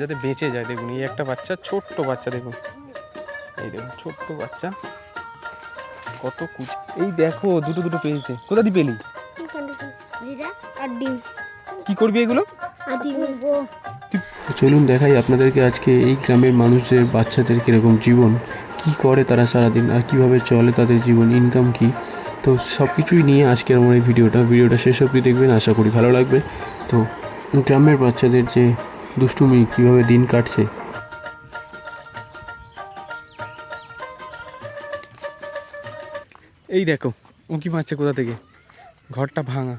যাতে বেঁচে যায়। দেখুন এই একটা বাচ্চা, ছোট্ট বাচ্চা, দেখুন এই দেখুন ছোট্ট বাচ্চা, কত কুচি। এই দেখো দুটো দুটো পেয়েছে। কোথা দিয়ে পেলি? কি করবি এগুলো? চলুন দেখাই আপনাদেরকে আজকে এই গ্রামের মানুষদের, বাচ্চাদের কীরকম জীবন, কি করে তারা সারাদিন, আর কীভাবে চলে তাদের জীবন, ইনকাম কি। তো সব কিছুই নিয়ে আজকের আমার এই ভিডিওটা শেষ অবধি দেখবেন, আশা করি ভালো লাগবে। তো গ্রামের বাচ্চাদের যে দুষ্টুমি, কীভাবে দিন কাটছে। এই দেখো উঁকি মারছে কোথা থেকে, ঘরটা ভাঙা।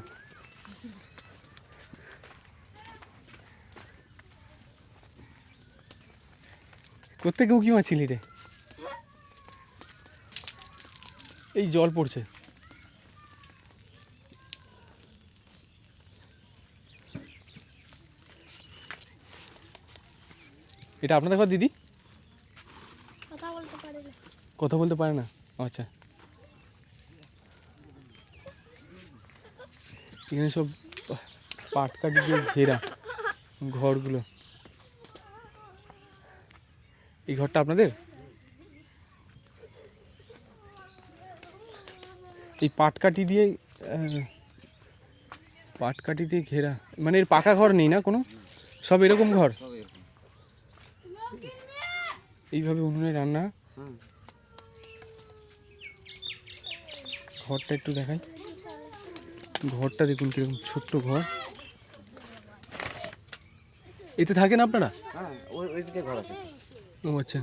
কোত্থেকে উঁকি মারছিলি রে? এই জল পড়ছে। এটা আপনাদের ঘর দিদি? কথা বলতে পারে না? আচ্ছা, এখানে সব পাটকাঠি দিয়ে ঘেরা ঘরগুলো। এই ঘরটা আপনাদের? এই পাটকাঠি দিয়ে ঘেরা, মানে এর পাকা ঘর নেই না কোনো? সব এরকম ঘর? এইভাবে উনুনে রান্না। ঘরটা একটু দেখাই, ঘরটা দেখুন কিরকম ছোট্ট ঘর। এতে থাকেন আপনারা? ঘর আছে। ও আচ্ছা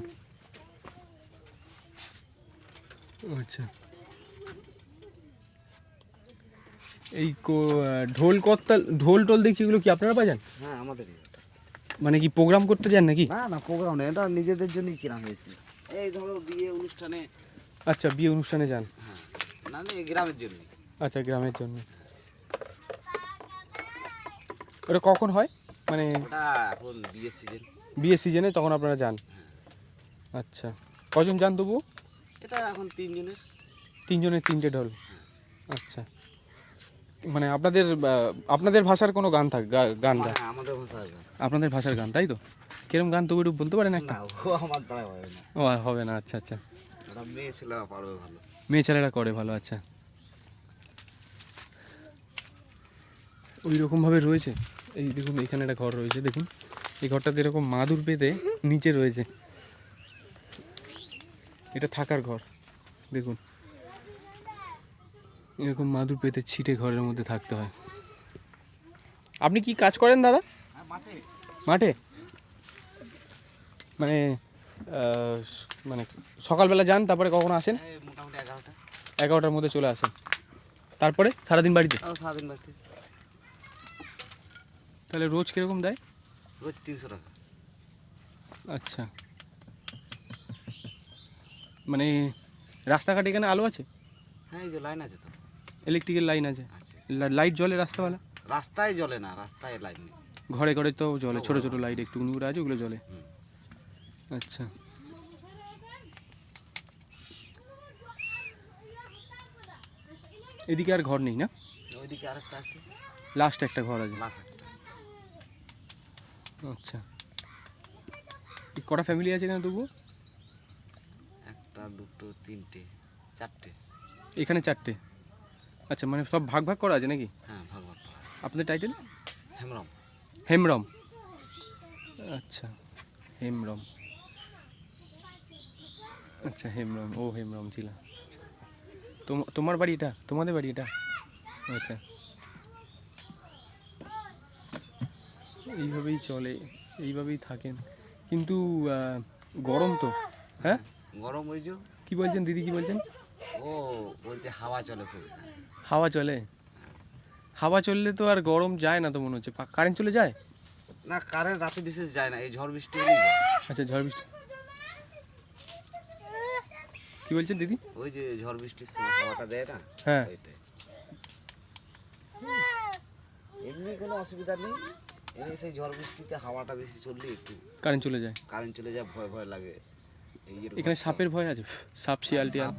আচ্ছা। এই ঢোল কর্তাল, ঢোল টোল দেখছি, এগুলো কি আপনারা বাজান? হ্যাঁ আমাদেরই। মানে কি প্রোগ্রাম করতে যান নাকি? না না, প্রোগ্রাম নেই, এটা নিজেদের জন্যই কেনা হয়েছে। এই ধরো বিয়ে অনুষ্ঠানে। আচ্ছা, বিয়ে অনুষ্ঠানে যান? হ্যাঁ, না না, এই গ্রামের জন্য। আচ্ছা, গ্রামের জন্য। ওটা কখন হয়? মানে ওটা এখন বিয়ের সিজন। বিয়ের সিজনে তখন আপনারা যান? আচ্ছা, কজন যান তবুও? এটা এখন তিনজনের। তিনজনের তিনটে ঢোল? আচ্ছা, মানে আপনাদের ভাষার কোনো গান গান গান? আমাদের ভাষার গান। আপনাদের ভাষার গান, তাই তো? কিরম গান তবু একটু বলতে পারেন একটা? না, ও আমার দ্বারা হবে না। ও হবে না, আচ্ছা আচ্ছা। ওটা মেয়ে ছেলেরা পারবে ভালো। মেয়ে ছেলেরা করে ভালো, আচ্ছা। ওই রকমভাবে রয়েছে। এই দেখুন এখানে একটা ঘর রয়েছে, দেখুন এই ঘরটাতে এরকম মাদুর পেতে নিচে রয়েছে। এটা থাকার ঘর, দেখুন এরকম মাদুর পেতে ছিটে ঘরের মধ্যে থাকতে হয়। আপনি কি কাজ করেন দাদা? মাঠে। মাঠে? মানে মানে সকালবেলা যান, তারপরে কখন আসেন? মোটামুটি 11টা। 11টার মধ্যে চলে আসেন, তারপরে সারাদিন বাড়িতে? সারাদিন বাড়িতে। তাহলে রোজ কীরকম দেয়? রোজ 300 টাকা। আচ্ছা, মানে রাস্তাঘাটে এখানে আলো আছে? হ্যাঁ, এই যে লাইন আছে তো। ইলেকট্রিকের লাইন আছে? লাইট জ্বলে রাস্তাবেলা? রাস্তায় জ্বলে না, রাস্তায় লাইন নেই। ঘরে ঘরে তো জ্বলে, ছোটো ছোটো লাইট একটুকুনি করে আছে, ওগুলো জ্বলে। আচ্ছা, এদিকে আর ঘর নেই না? ওইদিকে আরেকটা আছে, লাস্ট একটা ঘর আছে। লাস্ট একটা। আচ্ছা, কটা ফ্যামিলি আছে এখানে তবুও? একটা, দুটো, তিনটে, চারটে। এখানে চারটে? আচ্ছা, মানে সব ভাগ ভাগ করা আছে নাকি? হ্যাঁ, ভাগ ভাগ করা। আপনাদের টাইটেল? হেমরম। হেমরম, আচ্ছা হেমরম, আচ্ছা হেমরম, ও হেমরম ছিল। তোমার বাড়ি এটা? তোমাদের বাড়ি এটা? আচ্ছা, এইভাবেই চলে, এইভাবেই থাকেন। কিন্তু গরম তো, হ্যাঁ গরম। ওই যে কি বলছেন দিদি, কি বলছেন? ও বলছে হাওয়া চলে খুব। হাওয়া চলে? হাওয়া চললে তো আর গরম যায় না তো মনে হচ্ছে। কারেন্ট চলে যায়? না, কারেন্ট রাতে বিশেষ যায় না, এই ঝড় বৃষ্টি হলেই যায়। আচ্ছা, ঝড় বৃষ্টি। কি বলছেন দিদি? ওই যে ঝড় বৃষ্টির সময় হাওয়াটা দেয় না। হ্যাঁ, ওইটাই। এমনি কোনো অসুবিধা নেই, এমনি সেই ঝড় বৃষ্টিতে হাওয়াটা বেশি চললে একটু কারেন্ট চলে যায়। কারেন্ট চলে যায়, ভয় ভয় লাগে। এই এখানে সাপের ভয় আছে? সাপ, শিয়াল টিয়াল?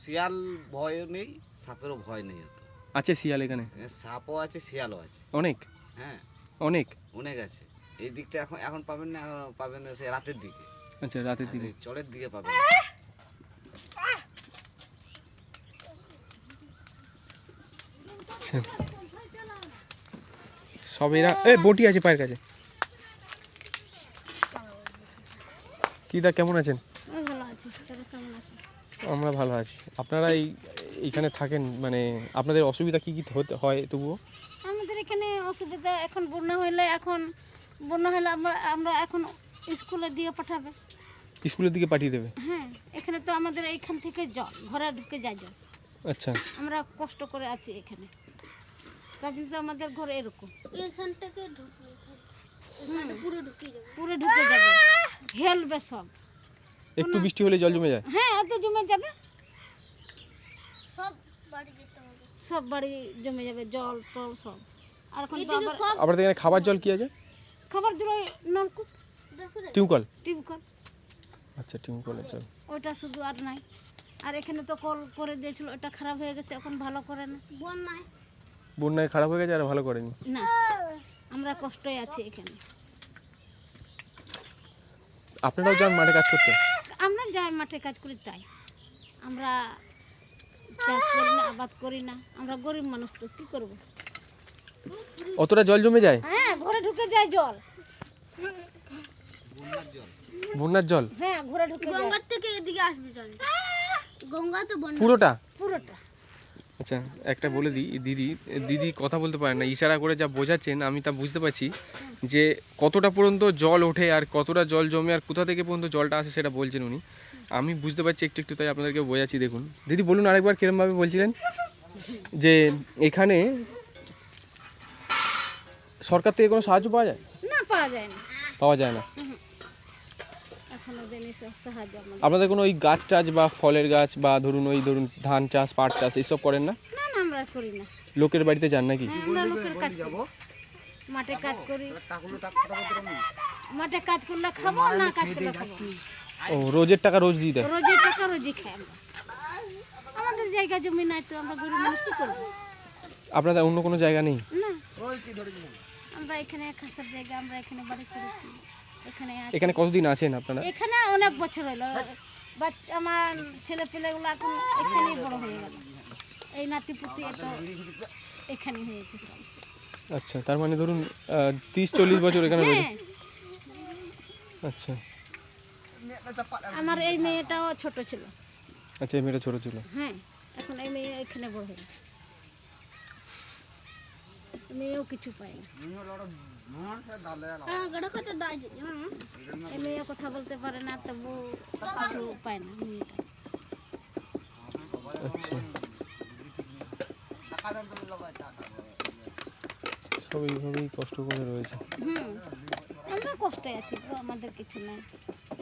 শিয়াল ভয়ও নেই, সাপেরও ভয় নেই অত। আছে শিয়াল এখানে? সাপও আছে, শিয়ালও আছে। অনেক? হ্যাঁ, অনেক? অনেক আছে। এই দিকটা এখন এখন পাবেন না, এখন পাবেন না সেই রাতের দিকে, আচ্ছা রাতের দিকে। এই চরের দিকে পাবেন। আচ্ছা সব এরা বটি আছে পায়ের কাছে। কি দা কেমন আছেন? ভালো আছি, তোরা কেমন আছিস? আমরা ভালো আছি। আপনারা এইখানে থাকেন, মানে আপনাদের অসুবিধা কি কি হতে হয় তবুও? আমাদের এখানে অসুবিধা এখন বন্যা হলে আমরা এখন স্কুলে দিয়ে পাঠাবে। স্কুলের দিকে পাঠিয়ে দেবে? হ্যাঁ, এখানে তো আমাদের এইখান থেকে জল ঘরে ঢুকে যায় জল। আচ্ছা আমরা কষ্ট করে আছি এখানে, তার জন্য তো আমাদের ঘরে এরকম এখান থেকে পুরো ঢুকে যাবে, হেলবে সব। একটু বৃষ্টি হলে জল জমে যায়? হ্যাঁ, এত জমে যাবে, সব বাড়ি যেতে হবে। সব বাড়ি জমে যাবে, জল টল সব। আর এখন তো আবার আপনাদের এখানে খাবার জল কি আছে? খাবার জল ওই নলকূপ, টিউবকল? টিউবকল, আচ্ছা টিউবকলের জল। ওইটা শুধু আর নাই। আর এখানে তো কল করে দিয়েছিল, ওটা খারাপ হয়ে গেছে, এখন ভালো করে না। বন্যায় বন্যায় খারাপ হয়ে গেছে আর ভালো করেনি? না, আমরা কষ্টই আছি এখানে। আপনারাও যান মাঠে কাজ করতে? আমরা যাই মাঠে কাজ করি, তাই আমরা চাষ করি না, আবাদ করি না, আমরা গরিব মানুষ, তো কী করবো? অতটা জল জমে যায়? হ্যাঁ, ঘরে ঢুকে যায় জল, বন্যার জল? হ্যাঁ ঘরে ঢুকে যায় গঙ্গার থেকে এদিকে আসবে জল, গঙ্গা তো বন্যা। পুরোটা? পুরোটা। আচ্ছা একটা বলে দিই, দিদি কথা বলতে পারেন না, ইশারা করে যা বোঝাচ্ছেন আমি তা বুঝতে পারছি যে কতটা পর্যন্ত জল ওঠে আর কতটা জল জমে আর কোথা থেকে পর্যন্ত জলটা আসে সেটা বলছেন উনি। আমি বুঝতে পারছি একটু একটু, তাই আপনাদেরকে বোঝাচ্ছি। দেখুন দিদি বলুন আরেকবার কিরমভাবে বলছিলেন যে এখানে সরকার থেকে কোনো সাহায্য পাওয়া যায়? না, পাওয়া যায় না, পাওয়া যায় না। এখনো দেয়নি সাহায্য আমাদের। আপনাদের কোনো ওই গাছ টাছ বা ফলের গাছ বা ধরুন ধান চাষ পাট চাষ এইসব করেন না? না না, আমরা করি না। লোকের বাড়িতে যান নাকি? হ্যাঁ, আমরা লোকের কাজ করি, মাঠে কাজ করি। মাঠে কাজ করলে খাবো, না কাজ করলে খাবো। ও রোজের টাকা রোজ দিয়ে দেয়? রোজের টাকা রোজই খাই আমরা। আমাদের জায়গা জমি নাই, তো আমরা গরিব মানুষ কি করবো? আপনাদের অন্য কোনো জায়গা নেই? না, আমরা এখানে খাসার জায়গা, আমরা এখানে বাড়ি করেছি, এখানে আছি। এখানে কতদিন আছেন আপনারা? এখানে অনেক বছর হলো, আমার ছেলে পেলেগুলো এখন এখানেই বড় হয়ে গেল। এই নাতিপুতি তো এখানে হয়েছে সব। আচ্ছা তার মানে ধরুন 30-40 বছর এখানে রয়েছে? হ্যাঁ, আচ্ছা আমার এই মেয়েটাও ছোট ছিল। আচ্ছা এই মেয়েটা ছোটো ছিল? হ্যাঁ, এখন এই মেয়ে এখানে বড় হয়ে গেছে, মেয়েও কিছু পায় না। গড়া খেতে দাই যদি এই মেয়ে কথা বলতে পারে না, তবু কিছু পায় না মেয়েটা। আচ্ছা সব এইভাবেই কষ্ট করে রয়েছে। আমরা কষ্টে আছি তো, আমাদের কিছু নাই,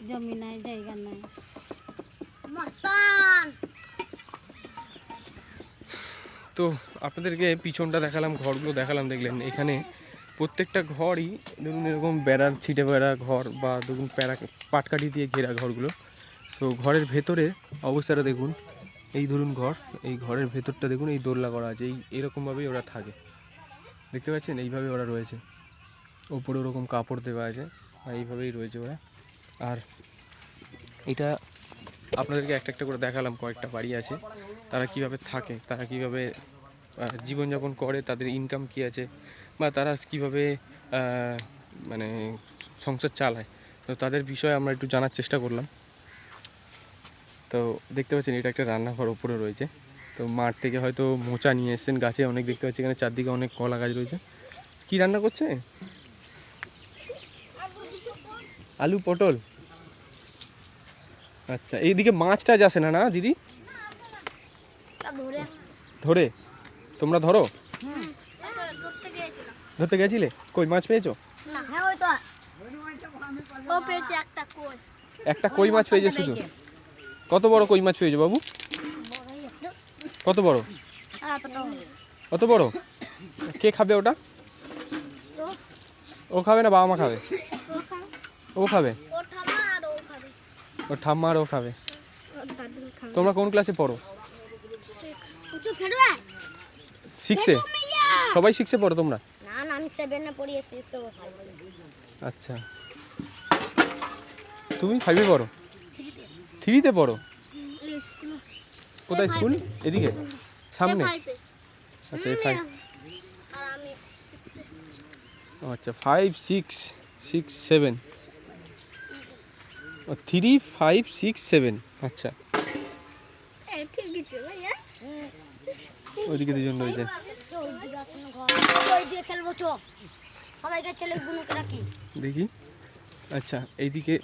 জমি নাই, জায়গা নাই। মস্তান তো আপনাদেরকে পিছনটা দেখালাম, ঘরগুলো দেখালাম, দেখলেন এখানে প্রত্যেকটা ঘরই ধরুন এরকম বেড়ার ছিটে বেড়া ঘর বা ধরুন পাটকাঠি দিয়ে ঘেরা ঘরগুলো। তো ঘরের ভেতরে অবস্থাটা দেখুন, এই ধরুন ঘর, এই ঘরের ভেতরটা দেখুন, এই দোরলা করা আছে, এরকমভাবেই ওরা থাকে, দেখতে পাচ্ছেন? এইভাবে ওরা রয়েছে, ওপরে ওরকম কাপড় দেওয়া আছে, আর এইভাবেই রয়েছে ওরা। আর এটা আপনাদেরকে একটা একটা করে দেখালাম, কয়েকটা বাড়ি আছে, তারা কিভাবে থাকে, তারা কিভাবে জীবনযাপন করে, তাদের ইনকাম কী আছে, বা তারা কীভাবে মানে সংসার চালায়, তো তাদের বিষয়ে আমরা একটু জানার চেষ্টা করলাম। তো দেখতে পাচ্ছেন এটা একটা রান্নাঘর ওপরে রয়েছে। তো মাঠ থেকে হয়তো মোচা নিয়ে এসছেন, গাছে অনেক দেখতে পাচ্ছি এখানে চারদিকে অনেক কলা গাছ রয়েছে। কি রান্না করছে? আলু পটল? আচ্ছা এইদিকে মাছ টাছ আসে না না দিদি? ধরে ধরে? তোমরা ধরো? ধরতে গিয়েছিলাম। ধরতে গেছিলে? কই মাছ পেয়েছো? না, হ্যাঁ ওই তো ও পেয়েছে একটা কই। একটা কই মাছ পেয়েছে শুধু? কত বড় কই মাছ পেয়েছো বাবু? বড়ই একটু। কত বড়? এতটা হবে। অত বড়? কে খাবে ওটা? তো ও খাবে না বাবা মা খাবে? ও খাবে। ও খাবে? ও ঠাম্মা আর ও খাবে। ও ঠাম্মা আর ও খাবে। ও দাদু খাবে। তোমরা কোন ক্লাসে পড়ো? 6 কিছু খেলবে? 6-এ? সবাই 6-এ পড়ো তোমরা? না না, আমি 7 এ পড়ি, 6 এ খাই। আচ্ছা, তুমি 5-এ পড়ো? 3-তে পড়ো? কোথায় স্কুল? এদিকে সামনে? আচ্ছা, 5। আর আমি 6 আচ্ছা, 5, 6, 6, 7, 3, 5, 6, 7। আচ্ছা, এই ঠিকই তো ভাইয়া ওইদিকে দুজন রয়েছে। ওই দিয়ে খেলবো চো সবাইকে ছেলেগুলোকে রাখি দেখি। আচ্ছা, এইদিকে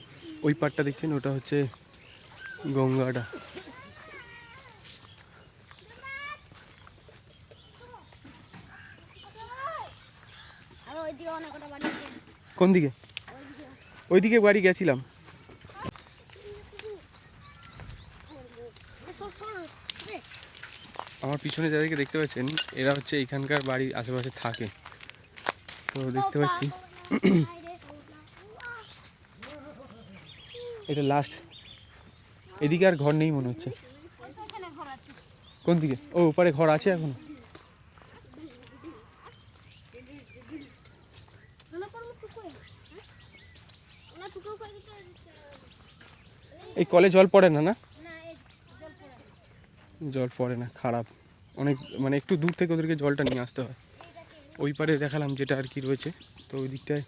ওই পাটটা দেখছেন, ওটা হচ্ছে গঙ্গাটা। আর ওই দিয়ে অনেক কটা বাড়ি আছে। কোন দিকে? ওইদিকে বাড়ি গেছিলাম। সর সর রে আমার পিছনে যাদেরকে দেখতে পাচ্ছেন, এরা হচ্ছে এখানকার বাড়ির আশেপাশে থাকে। তো দেখতে পাচ্ছি এটা লাস্ট। এদিকে আর ঘর নেই মনে হচ্ছে। এখানে ঘর আছে। কোন দিকে? ও, ওপারে ঘর আছে এখনো। না করব তো কই না টুকু কই দিতে এই কলে জল পড়ে না? না, না এই জল পড়ে জল পড়ে না, খারাপ। অনেক মানে একটু দূর থেকে ওদেরকে জলটা নিয়ে আসতে হয়। ওই পারে দেখালাম যেটা আর কি রয়েছে, তো ওই দিকটায়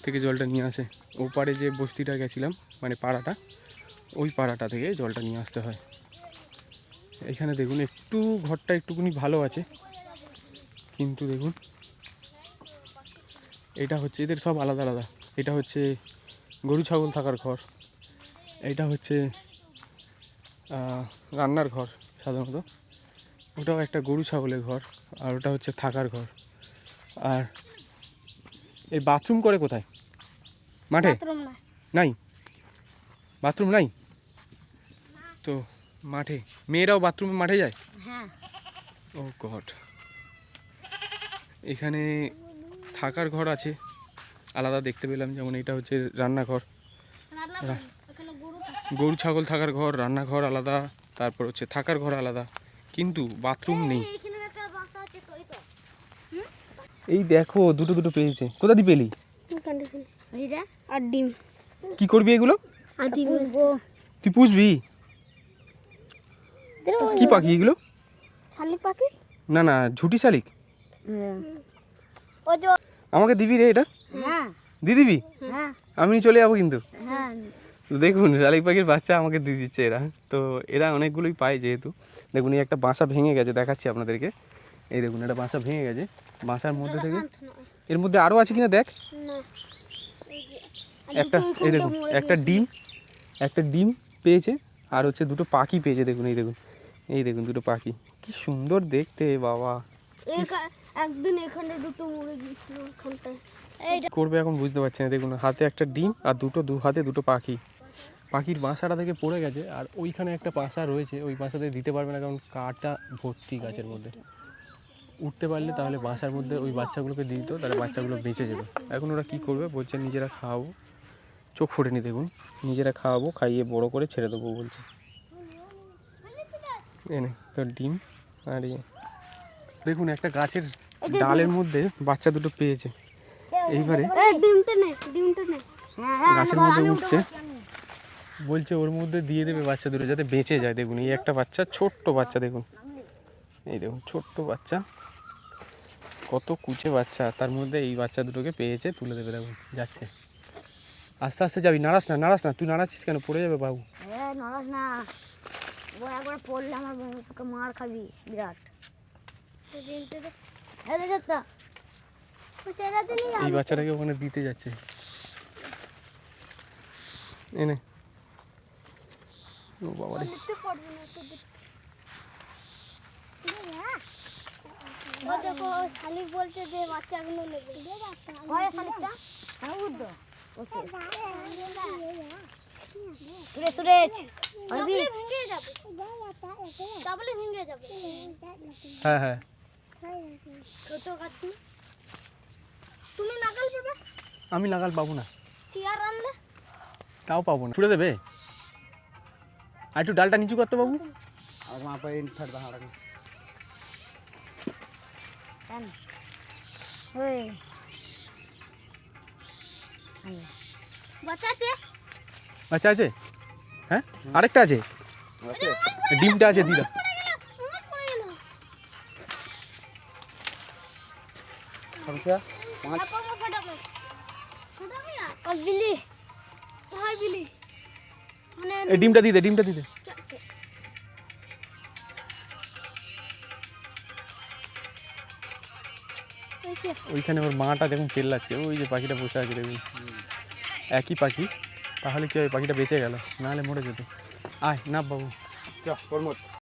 থেকে জলটা নিয়ে আসে। ও পারে যে বস্তিটা গেছিলাম, মানে পাড়াটা, ওই পাড়াটা থেকে জলটা নিয়ে আসতে হয়। এখানে দেখুন একটু ঘরটা একটুখানি ভালো আছে, কিন্তু দেখুন এটা হচ্ছে এদের সব আলাদা আলাদা। এটা হচ্ছে গরু ছাগল থাকার ঘর, এটা হচ্ছে রান্নার ঘর সাধারণত, ওটাও একটা গরু ছাগলের ঘর, আর ওটা হচ্ছে থাকার ঘর। আর এই বাথরুম করে কোথায়? মাঠে? বাথরুম না নাই, বাথরুম নাই তো মাঠে? মেয়েরাও বাথরুমে মাঠে যায়? হ্যাঁ ও গড। এখানে থাকার ঘর আছে আলাদা দেখতে পেলাম, যেমন এটা হচ্ছে রান্নাঘর, রান্না করি ওখানে গরু থাকে গরু ছাগল থাকার ঘর, রান্নাঘর আলাদা, তারপর হচ্ছে থাকার ঘর আলাদা, কিন্তু বাথরুম নেই। এইখানে একটা বাসা আছে তো এই তো এই দেখো দুটো দুটো পেয়েছে। কোথা দিয়ে পেলি? কন্ডিশন এইটা আর ডিম কি করবি এগুলো? আর ডিম পুষবো তুই পুষবি? কি পাখি এগুলো? শালিক পাখি না না, ঝুটি শালিক। ও যে আমাকে দিবি রে এটা? হ্যাঁ দিয়ে দিবি? হ্যাঁ আমি চলে যাবো কিন্তু। হ্যাঁ তো দেখুন শালিক পাখির বাচ্চা আমাকে দিয়ে দিচ্ছে এরা। তো এরা অনেকগুলোই পায় যেহেতু। দেখুন এই একটা বাসা ভেঙে গেছে, দেখাচ্ছি আপনাদেরকে। এই দেখুন একটা বাসা ভেঙে গেছে, বাসার মধ্যে থেকে এর মধ্যে আরও আছে কিনা দেখ। না একটা এই দেখুন একটা ডিম পেয়েছে, আর হচ্ছে দুটো পাখি পেয়েছে। দেখুন এই দেখুন, এই দেখুন দুটো পাখি, কি সুন্দর দেখতে বাবা। একদিন এখানে দুটো মরে গিয়েছিল ওখানটায় এইটা কি করবে এখন বুঝতে পারছি না। দেখুন হাতে একটা ডিম আর দু হাতে দুটো পাখি। পাখির বাসাটা থেকে পড়ে গেছে, আর ওইখানে একটা বাসা রয়েছে, ওই বাসাতে দিতে পারবে না, কারণ কাঠটা ভর্তি গাছের মধ্যে। উঠতে পারলে তাহলে বাসার মধ্যে ওই বাচ্চাগুলোকে দিয়ে দিত, তাহলে বাচ্চাগুলো বেঁচে যাবে। এখন ওরা কী করবে বলছে, নিজেরা খাওয়াবো, চোখ ফোটেনি দেখুন, নিজেরা খাওয়াবো, খাইয়ে বড় করে ছেড়ে দেবো বলছে। এনে তো ডিম আর ইয়ে দেখুন, একটা গাছের ডালের মধ্যে বাচ্চা দুটো পেয়েছে। এইবারে ডিমটা নে হ্যাঁ গাছের মধ্যে উঠছে, বলছে ওর মধ্যে দিয়ে দেবে বাচ্চা দুটো যাতে বেঁচে যায়। দেখুন এই একটা বাচ্চা, ছোট্ট বাচ্চা, দেখুন এই দেখুন ছোট্ট বাচ্চা, কত কুচে বাচ্চা, তার মধ্যে এই বাচ্চা দুটোকে পেয়েছে, তুলে দেবে। দেখুন যাচ্ছে, আস্তে আস্তে যাবি, নাড়াস না, তুই নাড়াচ্ছিস কেন? পড়ে যাবে বাবু। নড়াস না ও একবার পড়লে আমার তোকে মার খাবি বিরাট এই বাচ্চাটাকে ওখানে দিতে যাচ্ছে। এনে ও বাবা রে, দেখো শালিক বলছে যে বাচ্চাগুলো নেবে শালিকটা সুরেশ ভেঙে যাবে, ডাবলে ভেঙে যাবে। হ্যাঁ হ্যাঁ, ছোট কাঠি তুমি নাগাল পাবে, আমি নাগাল পাবো না, চেয়ার আনলে তাও পাবো না, ছুড়ে দেবে। আর একটু ডালটা নিচু করতে বাবু। और वहाँ पर इन फट दहाड़ में ওই বাঁচাতে আচ্ছা আছে, হ্যাঁ আরেকটা আছে, আছে ডিমটা আছে দিদা। সমস্যা পাঁচ বিলি হয় বিলি মানে এই ডিমটা দিতে, ডিমটা দিতে। ওইখানে ওর মাটা দেখুন চেল্লাচ্ছে, ওই যে পাখিটা বসে আছে দেখুন, একই পাখি, তাহলে কি হয় পাখিটা বেঁচে গেল, নাহলে মরে যেত। আয় না বাবু, প্রমোদ